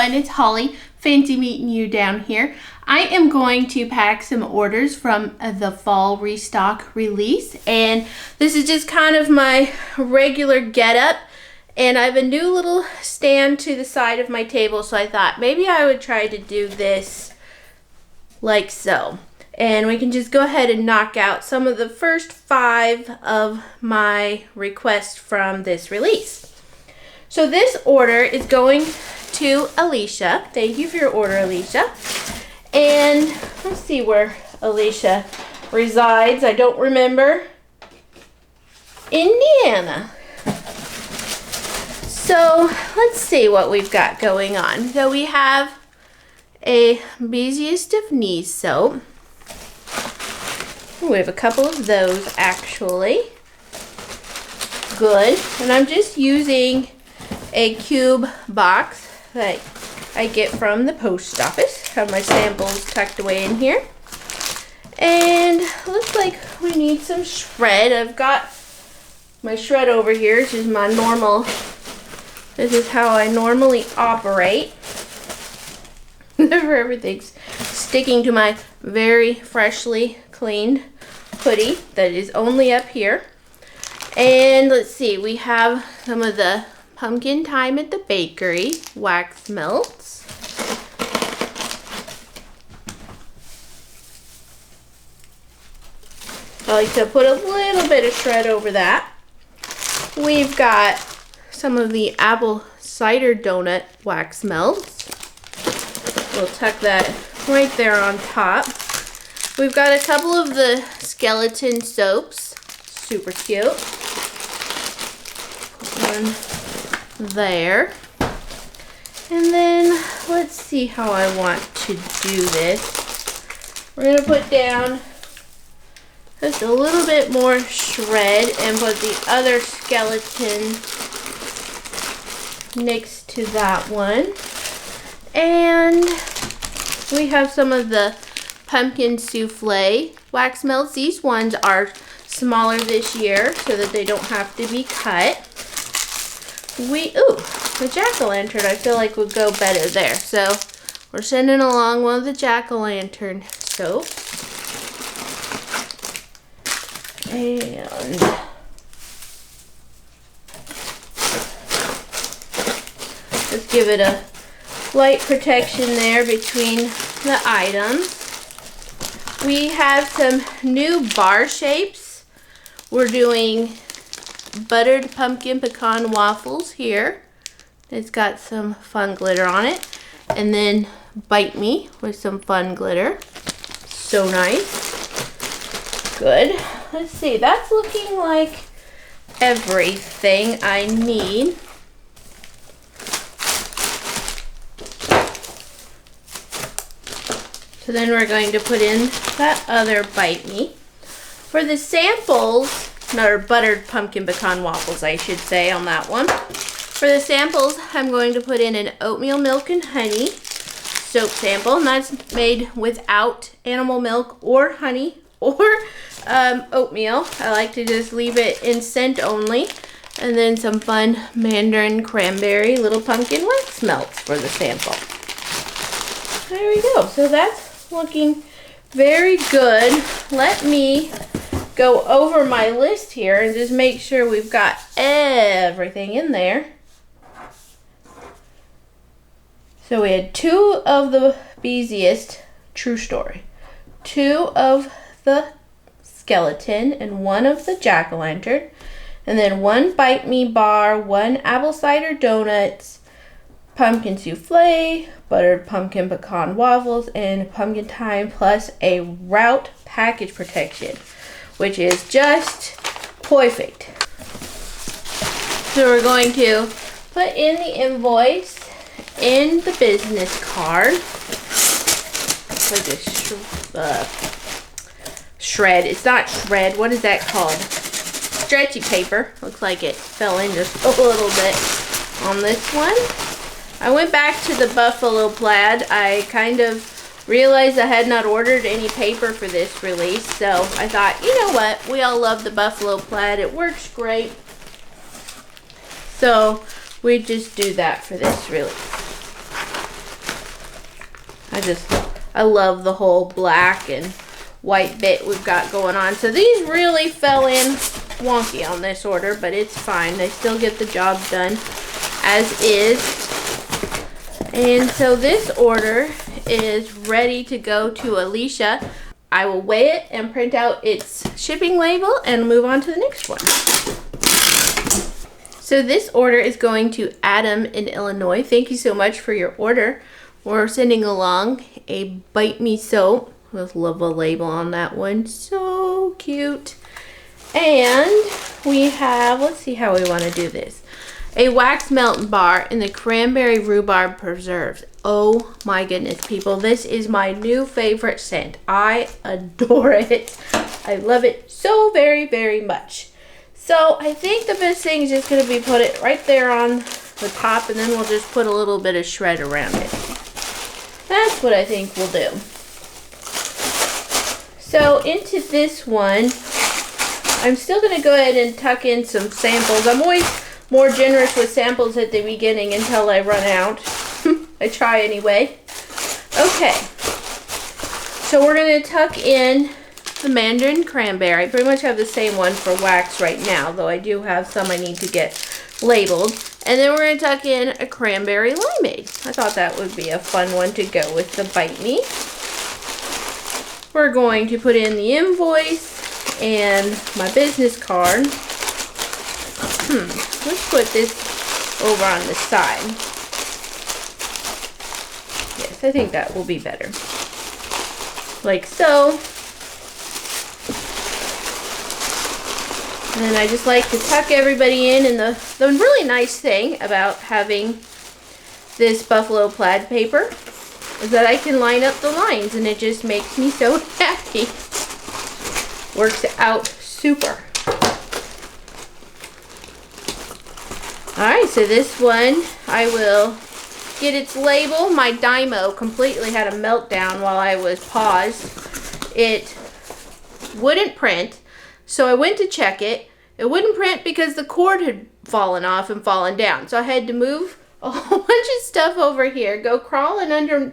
everyone, it's Holly. Fancy meeting you down here. I am going to pack some orders from the fall restock release, and this is just kind of my regular getup. And I have a new little stand to the side of my table, so I thought maybe I would try to do this like so. And we can just go ahead and knock out some of the first 5 of my requests from this release. So this order is going to Alicia. Thank you for your order, Alicia. And let's see where Alicia resides. I don't remember. Indiana. So let's see what we've got going on. So we have a Beeziest of Knee soap. We have a couple of those actually. Good. And I'm just using a cube box that I get from the post office. Have my samples tucked away in here. And looks like we need some shred. I've got my shred over here. This is my normal, this is how I normally operate. Everything's sticking to my very freshly cleaned hoodie that is only up here. And let's see, we have some of the Pumpkin Time at the Bakery wax melts. I like to put a little bit of shred over that. We've got some of the apple cider donut wax melts. We'll tuck that right there on top. We've got a couple of the skeleton soaps. Super cute. One there. And then let's see how I want to do this. We're going to put down just a little bit more shred and put the other skeleton next to that one. And we have some of the pumpkin souffle wax melts. These ones are smaller this year so that they don't have to be cut. The jack-o'-lantern I feel like would go better there. So we're sending along one of the jack-o'-lantern soap. And let's give it a light protection there between the items. We have some new bar shapes. We're doing buttered pumpkin pecan waffles here. It's got some fun glitter on it. And then Bite Me with some fun glitter. So nice. Good. Let's see, that's looking like everything I need. So then we're going to put in that other Bite Me. For the samples, or buttered pumpkin pecan waffles, I should say, on that one. For the samples, I'm going to put in an oatmeal milk and honey soap sample, and that's made without animal milk or honey or oatmeal. I like to just leave it in scent only. And then some fun mandarin cranberry little pumpkin wax melts for the sample. There we go. So that's looking very good. Let me go over my list here and just make sure we've got everything in there. So we had 2 of the Beeziest, true story, 2 of the skeleton, and 1 of the jack-o'-lantern, and then 1 Bite Me bar, 1 apple cider donuts, pumpkin souffle, buttered pumpkin pecan waffles, and pumpkin time, plus a route package protection, which is just perfect. So we're going to put in the invoice in the business card. Put this shred. It's not shred. What is that called? Stretchy paper. Looks like it fell in just a little bit on this one. I went back to the buffalo plaid. I kind of realized I had not ordered any paper for this release, so I thought, you know what? We all love the buffalo plaid. It works great. So we just do that for this release. I love the whole black and white bit we've got going on. So these really fell in wonky on this order, but it's fine. They still get the job done as is. And so this order is ready to go to Alicia. I will weigh it and print out its shipping label and move on to the next one. So this order is going to Adam in Illinois. Thank you so much for your order. We're sending along a Bite Me soap with love a label on that one. So cute. And we have, let's see how we want to do this. A wax melt bar in the cranberry rhubarb preserves. Oh my goodness, people. This is my new favorite scent. I adore it. I love it so very, very much. So I think the best thing is just going to be put it right there on the top, and then we'll just put a little bit of shred around it. That's what I think we'll do. So into this one, I'm still going to go ahead and tuck in some samples. I'm always more generous with samples at the beginning until I run out. I try anyway. Okay. So we're going to tuck in the Mandarin Cranberry. I pretty much have the same one for wax right now, though I do have some I need to get labeled. And then we're going to tuck in a Cranberry Limeade. I thought that would be a fun one to go with the Bite Me. We're going to put in the invoice and my business card. Let's put this over on the side. Yes, I think that will be better. Like so. And I just like to tuck everybody in. And the really nice thing about having this buffalo plaid paper is that I can line up the lines, and it just makes me so happy. Works out super. Alright, so this one, I will get its label. My Dymo completely had a meltdown while I was paused. It wouldn't print, so I went to check it. It wouldn't print because the cord had fallen off and fallen down. So I had to move a whole bunch of stuff over here, go crawling under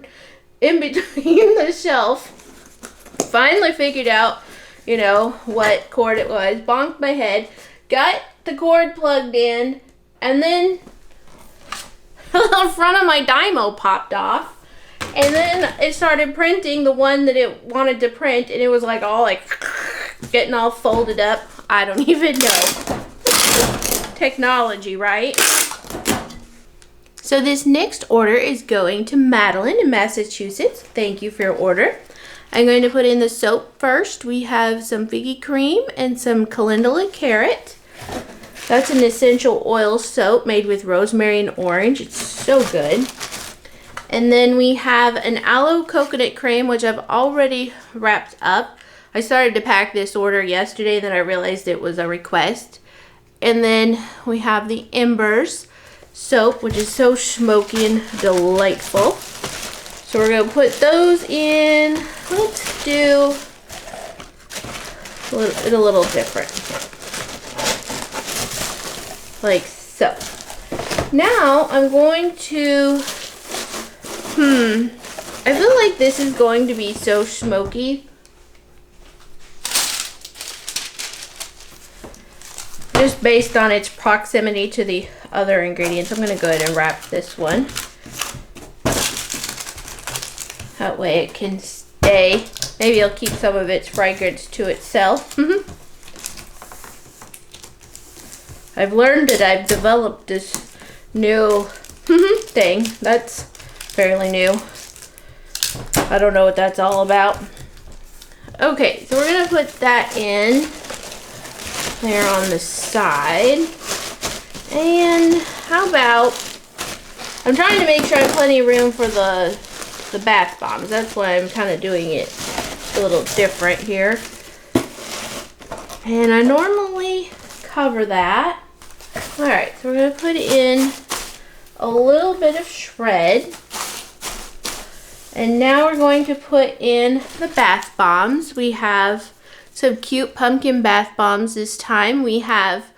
in between the shelf. Finally figured out, you know, what cord it was. Bonked my head, got the cord plugged in, and then the front of my Dymo popped off. And then it started printing the one that it wanted to print, and it was like all like getting all folded up. I don't even know. Technology, right? So this next order is going to Madeline in Massachusetts. Thank you for your order. I'm going to put in the soap first. We have some figgy cream and some calendula carrot. That's an essential oil soap made with rosemary and orange. It's so good. And then we have an aloe coconut cream, which I've already wrapped up. I started to pack this order yesterday, then I realized it was a request. And then we have the Embers soap, which is so smoky and delightful. So we're going to put those in. Let's do it a little different. Like so. Now I'm going to, I feel like this is going to be so smoky. Just based on its proximity to the other ingredients, I'm going to go ahead and wrap this one. That way it can stay. Maybe it'll keep some of its fragrance to itself. I've learned that I've developed this new thing. That's fairly new. I don't know what that's all about. Okay, so we're going to put that in there on the side. And how about, I'm trying to make sure I have plenty of room for the bath bombs. That's why I'm kind of doing it a little different here. And I normally cover that. Alright, so we're going to put in a little bit of shred. And now we're going to put in the bath bombs. We have some cute pumpkin bath bombs this time. We have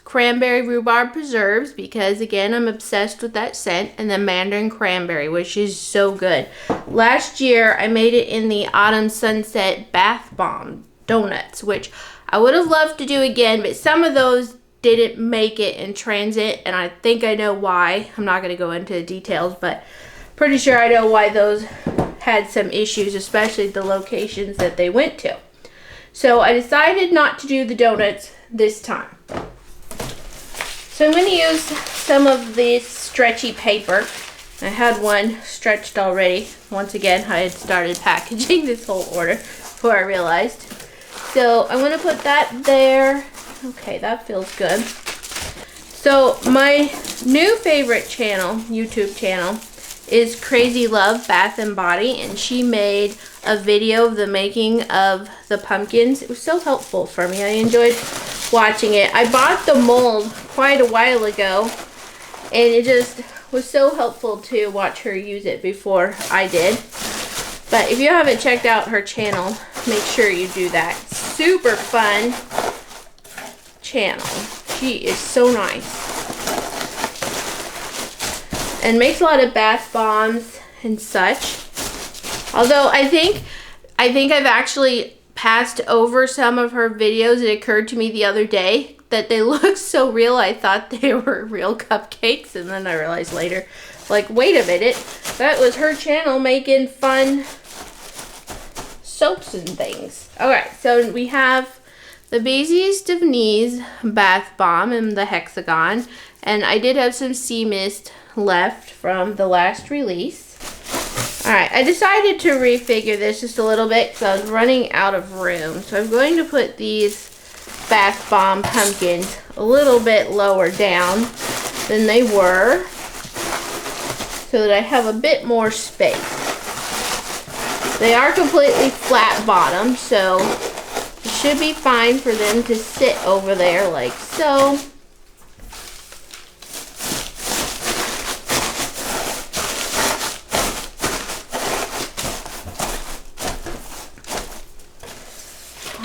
cranberry rhubarb preserves because, again, I'm obsessed with that scent, and then mandarin cranberry, which is so good. Last year, I made it in the Autumn Sunset Bath Bomb donuts, which I would have loved to do again, but some of those didn't make it in transit, and I think I know why. I'm not going to go into the details, but pretty sure I know why those had some issues, especially the locations that they went to. So I decided not to do the donuts this time. So I'm going to use some of this stretchy paper. I had one stretched already. Once again, I had started packaging this whole order before I realized. So I'm going to put that there. Okay, that feels good. So my new favorite channel, YouTube channel, is Crazy Love Bath and Body, and she made a video of the making of the pumpkins. It was so helpful for me. I enjoyed watching it. I bought the mold quite a while ago, and it just was so helpful to watch her use it before I did. But if you haven't checked out her channel, make sure you do that. Super fun channel. She is so nice. And makes a lot of bath bombs and such. Although I think I've actually passed over some of her videos. It occurred to me the other day that they look so real. I thought they were real cupcakes, and then I realized later, like, wait a minute, that was her channel making fun soaps and things. Alright, so we have the Beeziest of Knees bath bomb in the hexagon, and I did have some sea mist left from the last release. Alright, I decided to refigure this just a little bit because I was running out of room. So I'm going to put these bath bomb pumpkins a little bit lower down than they were so that I have a bit more space. They are completely flat bottom, so it should be fine for them to sit over there like so.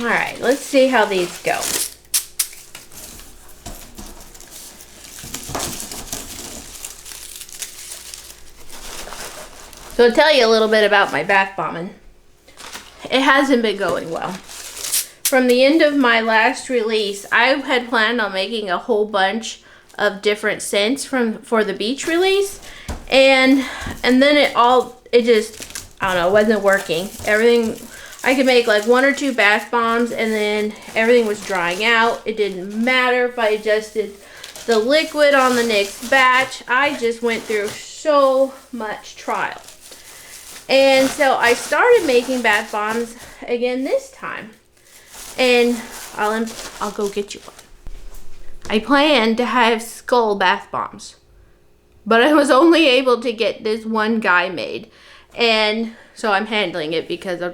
Alright, let's see how these go. So I'll tell you a little bit about my bath bombing. It hasn't been going well. From the end of my last release, I had planned on making a whole bunch of different scents for the beach release, and then it just, I don't know, wasn't working. Everything, I could make like 1 or 2 bath bombs, and then everything was drying out. It didn't matter if I adjusted the liquid on the next batch. I just went through so much trial. And so I started making bath bombs again this time. And I'll go get you one. I planned to have skull bath bombs, but I was only able to get this one guy made. And so I'm handling it because I'm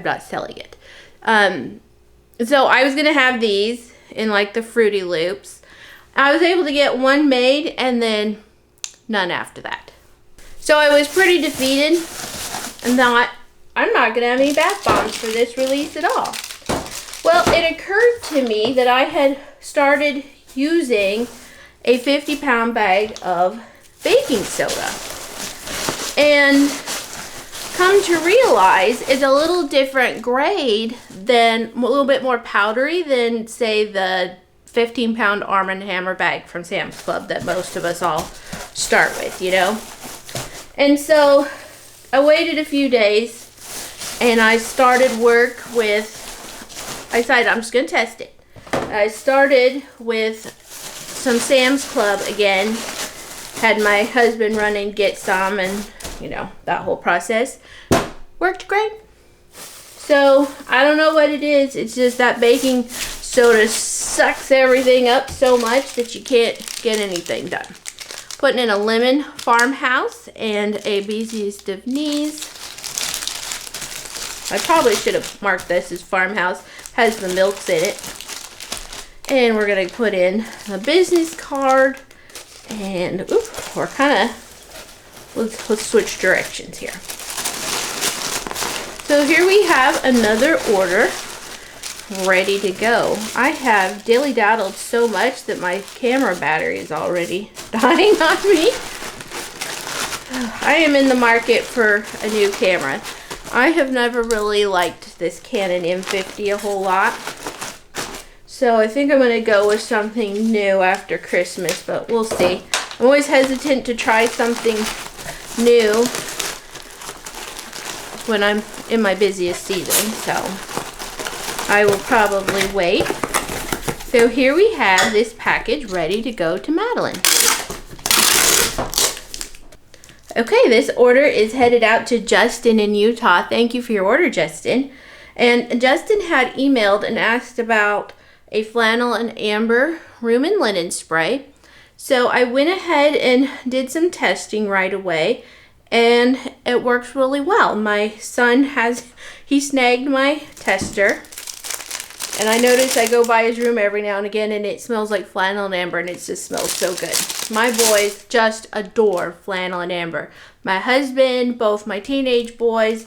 not selling it. So I was gonna have these in like the Fruity Loops. I was able to get one made and then none after that. So I was pretty defeated and thought, I'm not gonna have any bath bombs for this release at all. Well, it occurred to me that I had started using a 50-pound bag of baking soda. And come to realize it's a little different grade than, a little bit more powdery than, say, the 15-pound Arm & Hammer bag from Sam's Club that most of us all start with, you know? And so I waited a few days and I started work with, I decided I'm just going to test it. I started with some Sam's Club again. Had my husband run and get some, and you know, that whole process worked great. So I don't know what it is. It's just that baking soda sucks everything up so much that you can't get anything done. Putting in a lemon farmhouse and a Beeziest of Knees. I probably should have marked this as farmhouse. Has the milks in it. And we're going to put in a business card. And we're kind of, let's switch directions here. So here we have another order ready to go. I have dilly-daddled so much that my camera battery is already dying on me. I am in the market for a new camera. I have never really liked this Canon M50 a whole lot. So I think I'm going to go with something new after Christmas, but we'll see. I'm always hesitant to try something new when I'm in my busiest season, so I will probably wait. So here we have this package ready to go to Madeline. Okay, this order is headed out to Justin in Utah. Thank you for your order, Justin. And Justin had emailed and asked about a flannel and amber room and linen spray. So I went ahead and did some testing right away, and it works really well. My son he snagged my tester, and I notice I go by his room every now and again and it smells like flannel and amber, and it just smells so good. My boys just adore flannel and amber. My husband, both my teenage boys,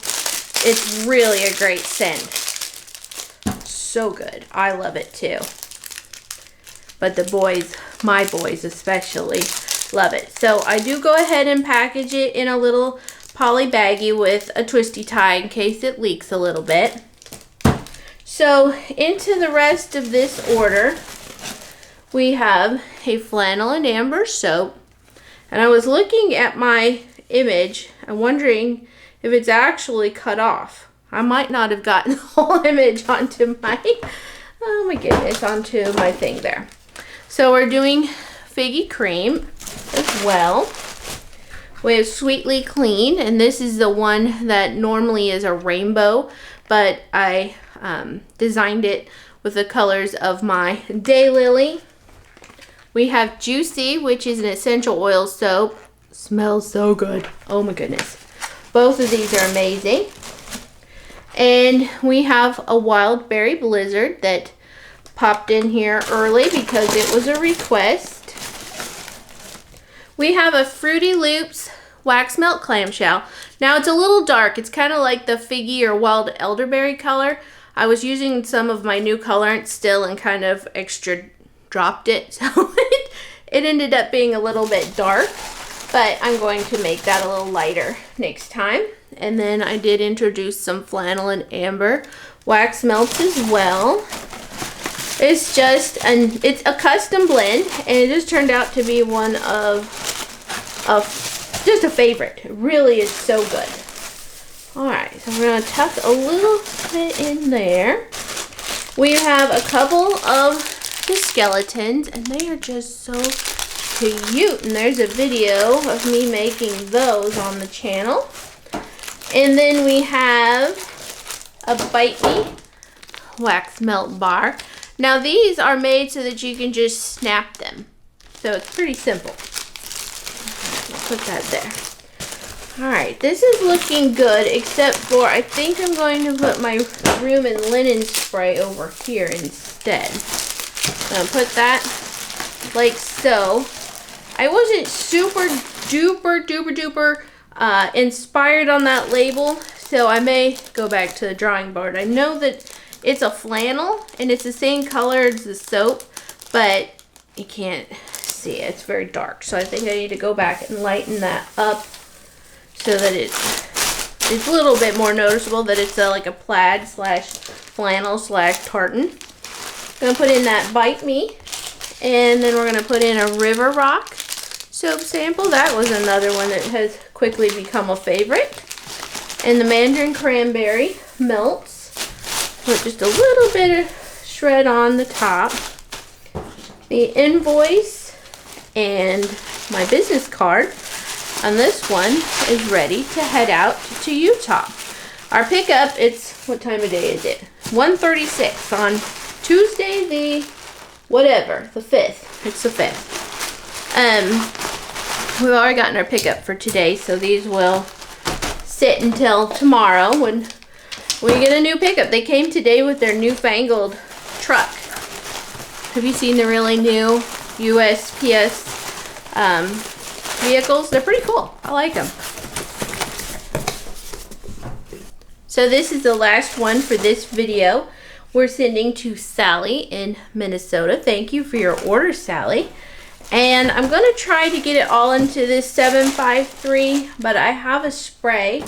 it's really a great scent. So good. I love it too. But the boys, my boys especially, love it. So I do go ahead and package it in a little poly baggie with a twisty tie in case it leaks a little bit. So into the rest of this order, we have a flannel and amber soap. And I was looking at my image and wondering if it's actually cut off. I might not have gotten the whole image onto oh my goodness, onto my thing there. So we're doing Figgy Cream as well. We have Sweetly Clean, and this is the one that normally is a rainbow, but I designed it with the colors of my Daylily. We have Juicy, which is an essential oil soap. Smells so good. Oh my goodness. Both of these are amazing. And we have a Wild Berry Blizzard that popped in here early because it was a request. We have a Fruity Loops Wax Melt Clamshell. Now it's a little dark. It's kind of like the Figgy or Wild Elderberry color. I was using some of my new colorant still and kind of extra dropped it. So it ended up being a little bit dark. But I'm going to make that a little lighter next time. And then I did introduce some flannel and amber wax melts as well. It's just it's a custom blend, and it just turned out to be one of just a favorite. It really is so good. All right, so we're gonna tuck a little bit in there. We have a couple of the skeletons, and they are just so cute. And there's a video of me making those on the channel. And then we have a Bite Me wax melt bar. Now these are made so that you can just snap them. So it's pretty simple. I'll put that there. Alright, this is looking good, except for I think I'm going to put my room and linen spray over here instead. I'm going to put that like so. I wasn't super duper inspired on that label, so I may go back to the drawing board. I know that it's a flannel and it's the same color as the soap, but you can't see it. It's very dark, so I think I need to go back and lighten that up so that it's a little bit more noticeable that it's like a plaid slash flannel slash tartan. I'm gonna put in that Bite Me, and then we're gonna put in a River Rock soap sample. That was another one that has quickly become a favorite. And the Mandarin Cranberry melts. Put just a little bit of shred on the top. The invoice and my business card on this one is ready to head out to Utah. Our pickup, it's, what time of day is it? 1:36 on Tuesday the whatever, the 5th. It's the 5th. We've already gotten our pickup for today, so these will sit until tomorrow when we get a new pickup. They came today with their newfangled truck. Have you seen the really new USPS vehicles? They're pretty cool. I like them. So this is the last one for this video. we're sending to Sally in Minnesota. Thank you for your order, Sally. And I'm going to try to get it all into this 753, but I have a spray,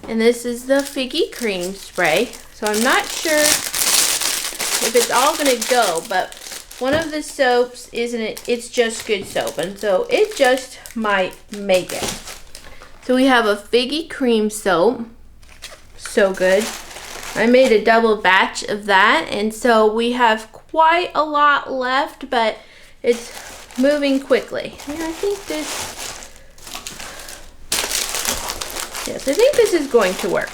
and this is the Figgy Cream spray. So I'm not sure if it's all going to go, but one of the soaps isn't it? It's Just Good soap, and so it just might make it. So we have a Figgy Cream soap. So good. I made a double batch of that, and so we have quite a lot left, but it's moving quickly. Yeah, I think this is going to work.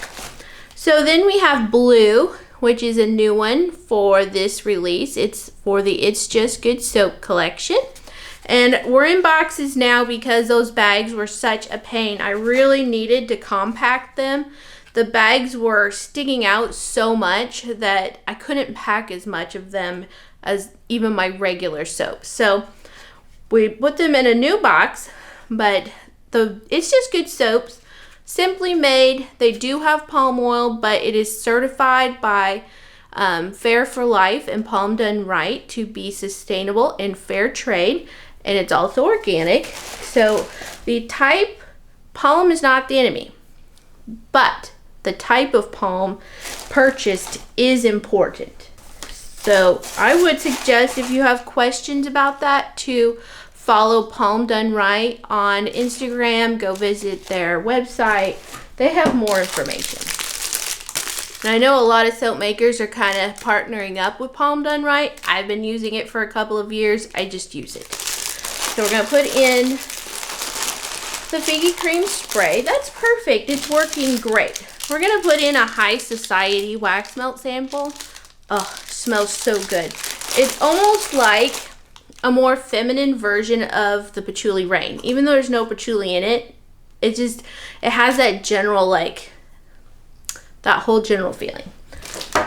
So then we have blue, which is a new one for this release. It's for the It's Just Good soap collection. And we're in boxes now because those bags were such a pain. I really needed to compact them. The bags were sticking out so much that I couldn't pack as much of them as even my regular soap. So we put them in a new box, but the It's Just Good soaps, simply made. They do have palm oil, but it is certified by Fair for Life and Palm Done Right to be sustainable and fair trade, and it's also organic. So the type, palm is not the enemy, but the type of palm purchased is important. So I would suggest, if you have questions about that, to follow Palm Done Right on Instagram. Go visit their website. They have more information. And I know a lot of soap makers are kind of partnering up with Palm Done Right. I've been using it for a couple of years. I just use it. So we're going to put in the Figgy Cream spray. That's perfect. It's working great. We're going to put in a High Society wax melt sample. Oh, smells so good. It's almost like a more feminine version of the Patchouli Rain. Even though there's no patchouli in it, it has that general, like, that whole general feeling.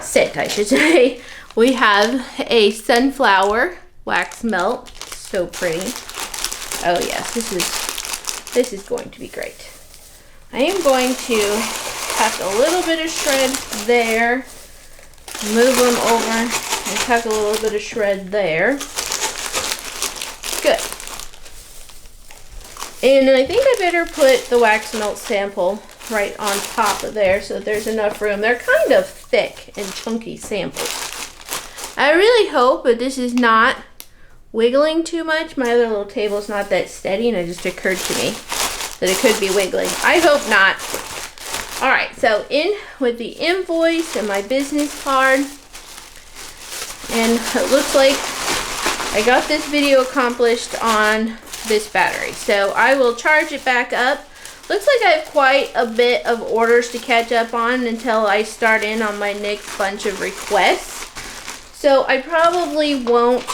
Scent, I should say. We have a Sunflower wax melt. So pretty. Oh yes, this is going to be great. I am going to tuck a little bit of shred there. Move them over and tuck a little bit of shred there. Good. And I think I better put the wax melt sample right on top of there so that there's enough room. They're kind of thick and chunky samples. I really hope that this is not wiggling too much. My other little table's not that steady, and it just occurred to me that it could be wiggling. I hope not. All right, so in with the invoice and my business card. And it looks like I got this video accomplished on this battery. So I will charge it back up. Looks like I have quite a bit of orders to catch up on until I start in on my next bunch of requests. So I probably won't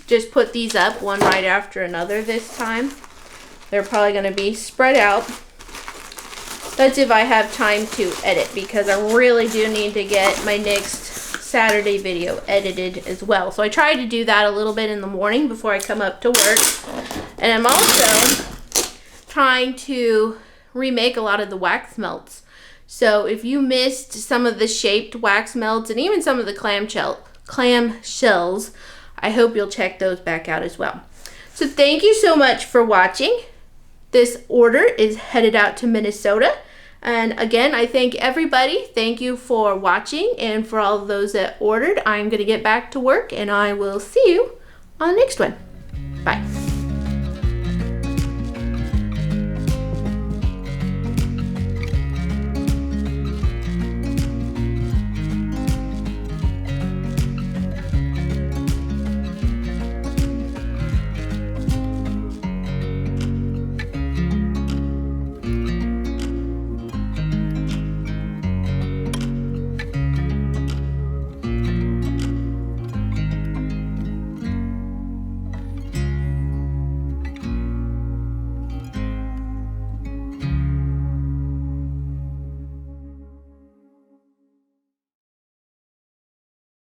just put these up one right after another this time. They're probably going to be spread out. That's if I have time to edit, because I really do need to get my next Saturday video edited as well. So I try to do that a little bit in the morning before I come up to work. And I'm also trying to remake a lot of the wax melts. So if you missed some of the shaped wax melts and even some of the clam shells, I hope you'll check those back out as well. So thank you so much for watching. This order is headed out to Minnesota. And again, I thank everybody. Thank you for watching, and for all of those that ordered. I'm going to get back to work, and I will see you on the next one.